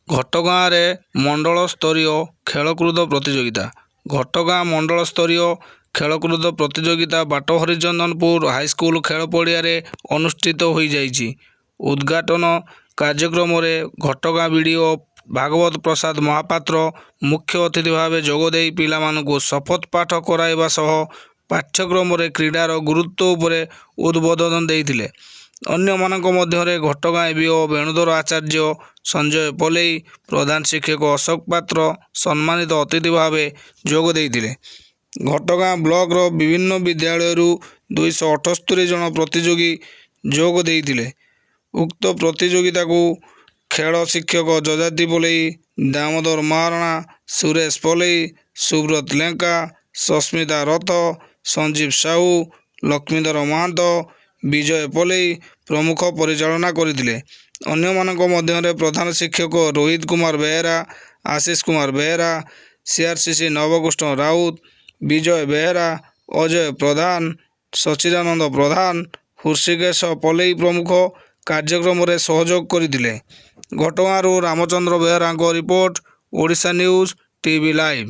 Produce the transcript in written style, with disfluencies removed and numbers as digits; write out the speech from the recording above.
ଘଟଗାଁରେ ମଣ୍ଡଳ ସ୍ତରୀୟ ଖେଳକୁଦ ପ୍ରତିଯୋଗିତା। ଘଟଗାଁ ମଣ୍ଡଳ ସ୍ତରୀୟ ଖେଳକୁଦ ପ୍ରତିଯୋଗିତା ବାଟ ହରିଚନ୍ଦନପୁର ହାଇସ୍କୁଲ ଖେଳ ପଡ଼ିଆରେ ଅନୁଷ୍ଠିତ ହୋଇଯାଇଛି। ଉଦ୍ଘାଟନ କାର୍ଯ୍ୟକ୍ରମରେ ଘଟଗାଁ ବିଡ଼ିଓ ଭାଗବତ ପ୍ରସାଦ ମହାପାତ୍ର ମୁଖ୍ୟ ଅତିଥି ଭାବେ ଯୋଗଦେଇ ପିଲାମାନଙ୍କୁ ଶପଥ ପାଠ କରାଇବା ସହ ପାଠ୍ୟକ୍ରମରେ କ୍ରୀଡ଼ାର ଗୁରୁତ୍ୱ ଉପରେ ଉଦ୍ବୋଧନ ଦେଇଥିଲେ। ଅନ୍ୟମାନଙ୍କ ମଧ୍ୟରେ ଘଟଗାଁ ବିଓ ବେଣୁଧର ଆଚାର୍ଯ୍ୟ, ସଞ୍ଜୟ ପଲେଇ, ପ୍ରଧାନ ଶିକ୍ଷକ ଅଶୋକ ପାତ୍ର ସମ୍ମାନିତ ଅତିଥି ଭାବେ ଯୋଗ ଦେଇଥିଲେ। ଘଟଗାଁ ବ୍ଲକର ବିଭିନ୍ନ ବିଦ୍ୟାଳୟରୁ 278 ଜଣ ପ୍ରତିଯୋଗୀ ଯୋଗ ଦେଇଥିଲେ। ଉକ୍ତ ପ୍ରତିଯୋଗିତାକୁ ଖେଳ ଶିକ୍ଷକ ଯଯାତି ପଲେଇ, ଦାମୋଦର ମହାରଣା, ସୁରେଶ ପଲେଇ, ସୁବ୍ରତ ଲେଙ୍କା, ସସ୍ମିତା ରଥ, ସଞ୍ଜୀବ ସାହୁ, ଲକ୍ଷ୍ମୀଧର ମହାନ୍ତ, ବିଜୟ ପଲେଇ ପ୍ରମୁଖ ପରିଚାଳନା କରିଥିଲେ। ଅନ୍ୟମାନଙ୍କ ମଧ୍ୟରେ ପ୍ରଧାନ ଶିକ୍ଷକ ରୋହିତ କୁମାର ବେହେରା, ଆଶିଷ କୁମାର ବେହେରା, ସିଆରସିସି ନବକୃଷ୍ଣ ରାଉତ, ବିଜୟ ବେହେରା, ଅଜୟ ପ୍ରଧାନ, ସଚିଦାନନ୍ଦ ପ୍ରଧାନ, ହୃଷିକେଶ ପଲେଇ ପ୍ରମୁଖ କାର୍ଯ୍ୟକ୍ରମରେ ସହଯୋଗ କରିଥିଲେ। ଘଟଗାଁରୁ ରାମଚନ୍ଦ୍ର ବେହେରାଙ୍କ report, Odisha news TV live.